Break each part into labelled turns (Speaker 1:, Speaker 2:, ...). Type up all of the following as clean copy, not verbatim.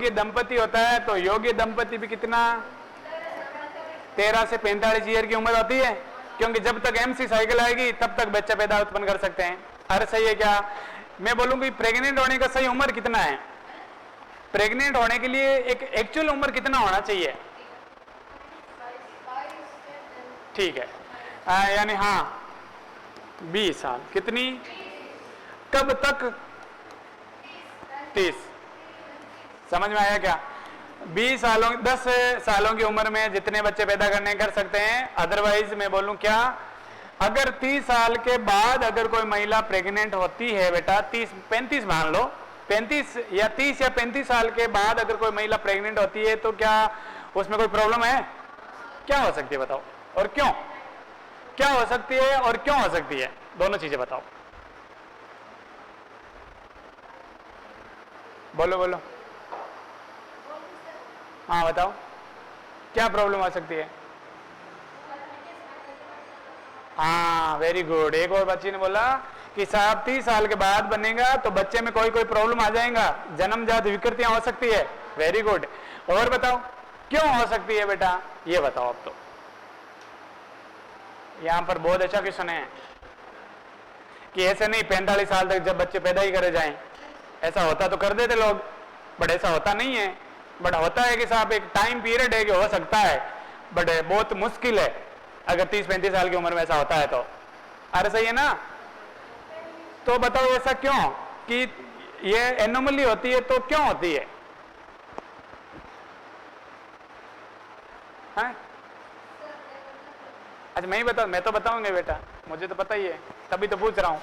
Speaker 1: योग्य दंपति होता है तो योग्य दंपति भी कितना 13 से 45 ईयर की उम्र होती है, क्योंकि जब तक एमसी साइकिल आएगी तब तक बच्चा पैदा उत्पन्न कर सकते हैं। अरे सही है क्या? मैं बोलूंगी प्रेग्नेंट होने का सही उम्र कितना है? प्रेग्नेंट होने के लिए एक एक्चुअल उम्र कितना होना चाहिए? ठीक है, यानी हाँ 20 साल। कितनी? कब तक? 30। समझ में आया क्या? 10 सालों की उम्र में जितने बच्चे पैदा करने कर सकते हैं। अदरवाइज मैं बोलूं क्या, अगर 30 साल के बाद अगर कोई महिला प्रेग्नेंट होती है बेटा, 35 मान लो, 35 या 30 या 35 साल के बाद अगर कोई महिला प्रेग्नेंट होती है तो क्या उसमें कोई प्रॉब्लम है? क्या हो सकती है बताओ, और क्यों? क्या हो सकती है और क्यों हो सकती है? दोनों चीजें बताओ, बोलो बोलो। हाँ बताओ, क्या प्रॉब्लम आ सकती है? हाँ वेरी गुड। एक और बच्ची ने बोला कि साहब 30 साल के बाद बनेगा तो बच्चे में कोई प्रॉब्लम आ जाएगा, जन्मजात विकृतियां हो सकती है। Very good. और बताओ क्यों हो सकती है बेटा, ये बताओ। अब तो यहां पर बहुत अच्छा क्वेश्चन है कि ऐसे नहीं 45 साल तक जब बच्चे पैदा ही करे जाएं, ऐसा होता तो कर देते लोग, बट ऐसा होता नहीं है। बट होता है कि साहब एक टाइम पीरियड है कि हो सकता है, बट बहुत मुश्किल है अगर 30-35 साल की उम्र में ऐसा होता है तो। अरे सही है ना? तो बताओ ऐसा क्यों कि ये एनोमली होती है, तो क्यों होती है? हाँ? अच्छा मैं ही बताऊं? मैं तो बताऊंगा बेटा, मुझे तो पता ही है, तभी तो पूछ रहा हूं।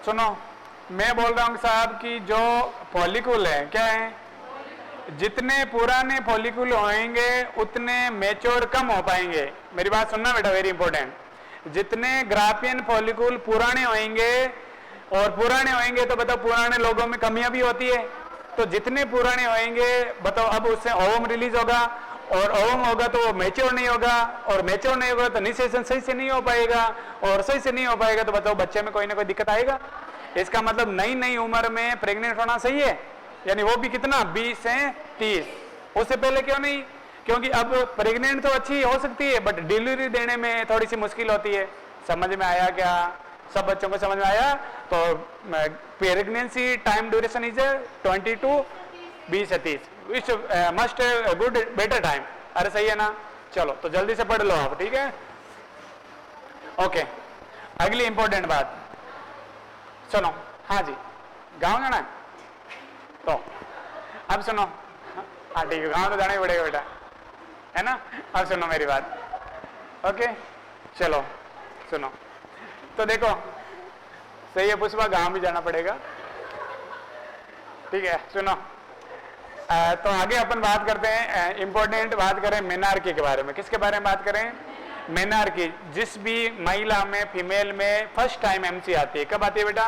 Speaker 1: सुनो, मैं बोल रहा हूं साहब कि जो फॉलिकल है, क्या है, जितने पुराने फॉलिकल होंगे उतने मैच्योर कम हो पाएंगे। मेरी बात सुनना बेटा, वेरी इंपॉर्टेंट। जितने ग्राफियन फॉलिकल पुराने होंगे, और पुराने होंगे तो बताओ पुराने लोगों में कमियां भी होती है, तो जितने पुराने होंगे बताओ अब उससे ओवम रिलीज होगा, और ओवम होगा तो वो मैच्योर नहीं होगा, और मैच्योर नहीं होगा तो इनिशिएशन सही से नहीं हो पाएगा, और सही से नहीं हो पाएगा तो बताओ बच्चे में कोई ना कोई दिक्कत आएगा। इसका मतलब नई उम्र में प्रेग्नेंट होना सही है, यानी वो भी कितना 20 से 30। उससे पहले क्यों नहीं? क्योंकि अब प्रेग्नेंट तो अच्छी हो सकती है बट डिलीवरी देने में थोड़ी सी मुश्किल होती है। समझ में आया क्या? सब बच्चों को समझ में आया? तो प्रेगनेंसी टाइम ड्यूरेशन इज 22 20 से 30, which must good better time. अरे सही है ना? चलो तो जल्दी से पढ़ लो आप, ठीक है? ओके, अगली इंपॉर्टेंट बात सुनो। हाँ जी, गाँव जाना है तो अब सुनो। हाँ ठीक है, गाँव तो जाना ही पड़ेगा बेटा, है ना? अब सुनो मेरी बात, ओके? चलो सुनो, तो देखो सही है पुष्पा, गाँव भी जाना पड़ेगा, ठीक है? सुनो, तो आगे अपन बात करते हैं, इंपॉर्टेंट बात करें मेनार्की के बारे में। किसके बारे में बात करें? मेनार्की। जिस भी महिला में, फीमेल में फर्स्ट टाइम एमसी आती है, कब आती है बेटा?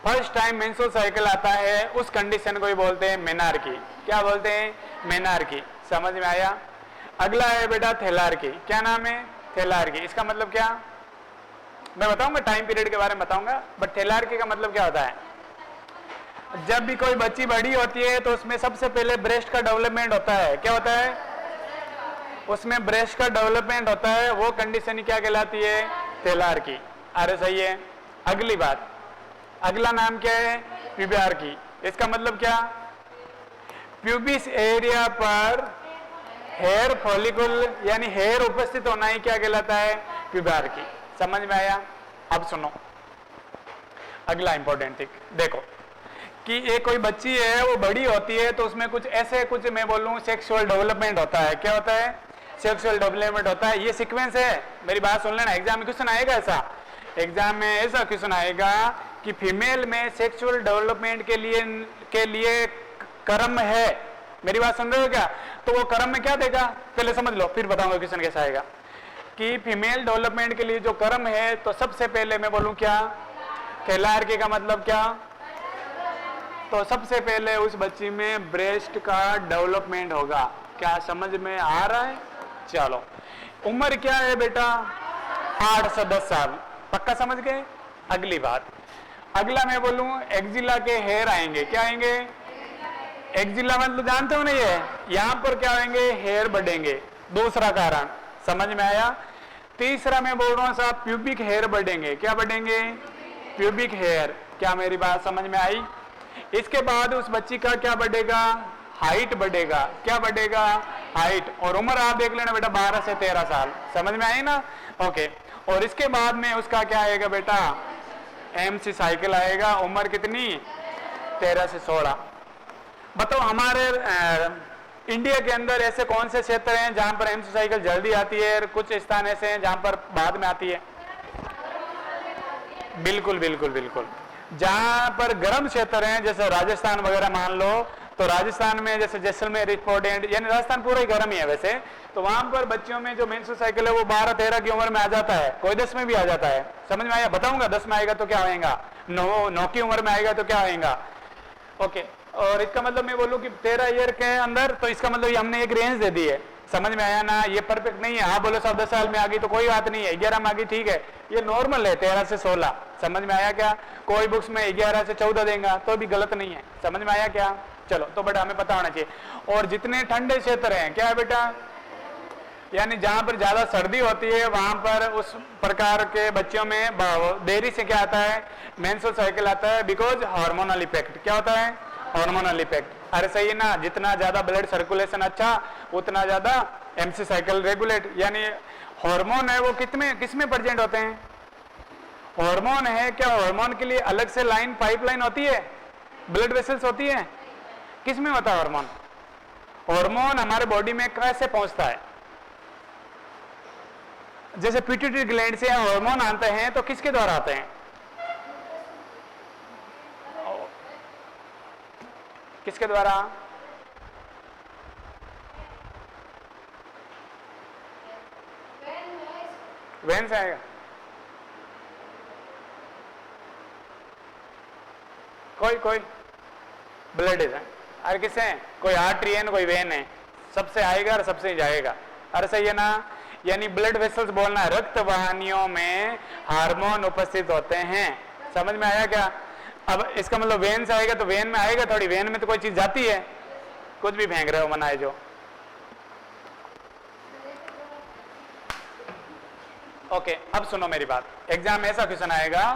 Speaker 1: फर्स्ट टाइम मेंस्ट्रुअल साइकिल आता है, उस कंडीशन को ही बोलते हैं मेनार्की। क्या बोलते हैं? मेनार्की। समझ में आया? अगला है बेटा थैलार्की। क्या नाम है? थैलार्की। इसका मतलब क्या? मैं बताऊंगा, टाइम पीरियड के बारे में बताऊंगा, बट थैलार्की का मतलब क्या होता है? जब भी कोई बच्ची बड़ी होती है तो उसमें सबसे पहले ब्रेस्ट का डेवलपमेंट होता है। क्या होता है? उसमें ब्रेस्ट का डेवलपमेंट होता है, वो कंडीशन क्या कहलाती है? थैलार्की। अरे सही है। अगली बात, अगला नाम क्या है? प्यूबार्की। इसका मतलब क्या? प्यूबिस एरिया पर हेयर फॉलिकल यानी हेयर उपस्थित होना ही क्या कहलाता है? प्यूबार्की। समझ में आया? अब सुनो अगला इंपॉर्टेंट थिंग, देखो कि एक कोई बच्ची है वो बड़ी होती है तो उसमें कुछ ऐसे, कुछ मैं बोलूं सेक्सुअल डेवलपमेंट होता है। क्या होता है? सेक्सुअल डेवलपमेंट होता है। ये सीक्वेंस है, मेरी बात सुन लेना, एग्जाम में क्वेश्चन आएगा ऐसा, एग्जाम में ऐसा क्वेश्चन आएगा कि फीमेल में सेक्सुअल डेवलपमेंट के लिए क्रम है। मेरी बात सुन रहे हो क्या? तो वो क्रम में क्या देगा पहले समझ लो, फिर बताऊंगा क्वेश्चन कैसा आएगा। कि फीमेल डेवलपमेंट के लिए जो क्रम है, तो सबसे पहले मैं बोलूं क्या? थैलार्की का मतलब क्या? तो सबसे पहले उस बच्ची में ब्रेस्ट का डेवलपमेंट होगा। क्या समझ में आ रहा है? चलो, उम्र क्या है बेटा? 8 से 10 साल। पक्का समझ गए? अगली बात, अगला मैं बोलूं एक्जिला के हेयर आएंगे, क्या आएंगे? एक्जिला मतलब जानते हो ना, ये यहां पर क्या होंगे? हेयर बढ़ेंगे, दूसरा कारण, समझ में आया? तीसरा मैं बोल रहा हूं साहब प्यूबिक हेयर बढ़ेंगे, क्या बढ़ेंगे? प्यूबिक हेयर, क्या मेरी बात समझ में आई? इसके बाद उस बच्ची का क्या बढ़ेगा? हाइट बढ़ेगा, क्या बढ़ेगा? हाइट, और उम्र आप देख लेना बेटा 12 से 13 साल, समझ में आई ना? ओके, और इसके बाद में उसका क्या आएगा बेटा? एमसी साइकिल आएगा, उम्र कितनी? 13 से 16। बताओ हमारे इंडिया के अंदर ऐसे कौन से क्षेत्र हैं जहां पर एमसी साइकिल जल्दी आती है, कुछ स्थान ऐसे हैं जहां पर बाद में आती है? बिल्कुल बिल्कुल बिल्कुल, जहां पर गर्म क्षेत्र हैं जैसे राजस्थान वगैरह मान लो, तो राजस्थान में जैसे जैसलमेर इंपॉर्टेंट, यानी राजस्थान पूरा ही गर्म ही है वैसे, तो वहां पर बच्चों में जो मेंस्ट्रुअल साइकिल है वो 12-13 की उम्र में आ जाता है, कोई 10 में भी आ जाता है, समझ में आया? बताऊंगा 10 में आएगा तो क्या होएगा, 9 की उम्र में आएगा तो क्या होएगा। ओके, और इसका मतलब मैं बोलूं कि 13 ईयर के अंदर, तो इसका मतलब हमने एक रेंज दे दी है, समझ में आया ना? ये परफेक्ट नहीं है, हाँ बोलो साहब 10 साल में आ गई तो कोई बात नहीं है, 11 में आ गई ठीक है, ये नॉर्मल है 13 से 16, समझ में आया क्या? कोई बुक्स में 11 से 14 देगा तो भी गलत नहीं है, समझ में आया क्या? चलो, तो बेटा हमें पता होना चाहिए। और जितने ठंडे क्षेत्र हैं, क्या है बेटा? यानी जहां पर ज्यादा सर्दी होती है वहां पर उस प्रकार के बच्चों में देरी से क्या आता है? मेंस्ट्रुअल साइकिल आता है, बिकॉज हार्मोनल इफेक्ट, क्या होता है? Hormonal effect. अरे सही है ना, जितना ज्यादा ब्लड सर्कुलेशन अच्छा उतना ज्यादा एमसी साइकिल रेगुलेट, यानी हार्मोन है वो किसमें प्रेजेंट होते हैं? हार्मोन है क्या? हार्मोन के लिए अलग से लाइन, पाइपलाइन होती है, ब्लड वेसल्स होती है, किसमें होता है हार्मोन? हार्मोन हमारे बॉडी में कैसे पहुंचता है? जैसे पिट्यूटरी ग्लैंड से हार्मोन आते हैं तो किसके द्वारा आते हैं? किसके द्वारा? वेन से आएगा। कोई ब्लड है, अरे किससे है? कोई आर्टरी है ना, कोई वेन है, सबसे आएगा और सबसे जाएगा। अरे सही है ना? यानी ब्लड वेसल्स बोलना है, रक्त वाहिनियों में हार्मोन उपस्थित होते हैं, समझ में आया क्या? अब इसका मतलब वेन से आएगा तो वेन में आएगा थोड़ी, वेन में तो कोई चीज जाती है, कुछ भी फेंक रहे हो मनाए जो। ओके, अब सुनो मेरी बात, एग्जाम में ऐसा क्वेश्चन आएगा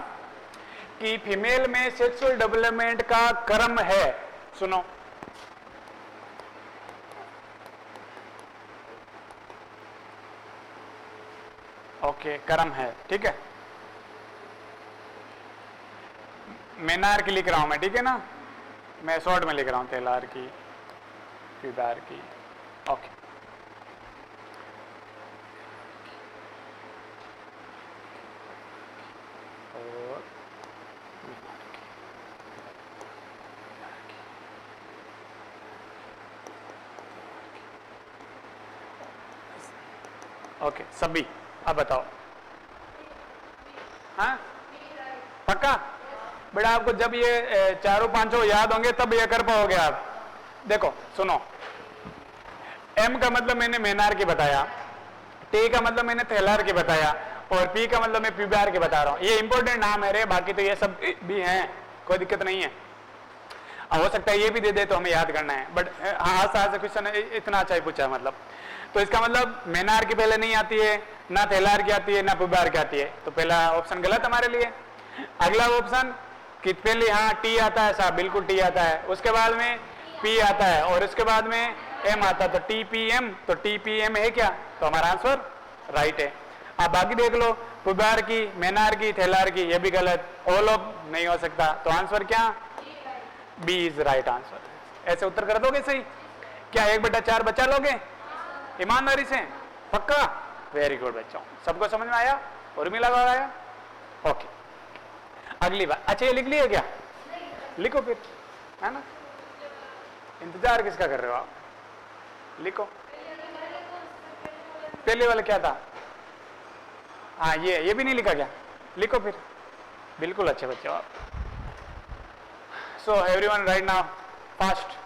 Speaker 1: कि फीमेल में सेक्सुअल डेवलपमेंट का क्रम है, सुनो, ओके क्रम है, ठीक है? मेनार की लिख रहा हूं मैं, ठीक है ना? मैं शॉर्ट में लिख रहा हूं, तेलार की, प्यूबार की, ओके। और ओके सभी, अब बताओ, हाँ पक्का? बेटा आपको जब ये चारों पांचों याद होंगे तब ये कर पाओगे आप। देखो सुनो, एम का मतलब मैंने मेनार की बताया, टी का मतलब मैंने थेलार की बताया, और पी का मतलब मैं प्यूबार की बता रहा हूँ। ये इंपॉर्टेंट नाम है रे, बाकी तो ये सब भी हैं, कोई दिक्कत नहीं है। हो सकता है ये भी दे दे तो हमें याद करना है, बट हाँ आज क्वेश्चन इतना अच्छा ही पूछा मतलब। तो इसका मतलब मेनार की पहले नहीं आती है, ना थेलार की आती है, ना प्यूबार की आती है, तो पहला ऑप्शन गलत हमारे लिए। अगला ऑप्शन कि पहले हाँ टी आता है साहब, बिल्कुल टी आता है, उसके बाद में पी आता है, और उसके बाद में एम आता है, तो टी पी एम, तो टी पी एम है क्या? तो हमारा आंसर राइट है। आप बाकी देख लो, प्यूबार की, मेनार की, थेलार की, ये भी गलत, ऑल ऑफ नहीं हो सकता, तो आंसर क्या? B is right answer. ऐसे उत्तर कर दोगे सही? क्या 1/4 बचा लोगे ईमानदारी से? पक्का? वेरी गुड बच्चों, सबको समझ में आया? और मिला आया? ओके, अगली बात। अच्छा ये लिख लिया क्या? लिखो फिर, है ना? इंतजार किसका कर रहे हो आप? लिखो। पहले वाला क्या था? हाँ ये भी नहीं लिखा क्या? लिखो फिर, बिल्कुल अच्छे बच्चे आप। So everyone right now fast.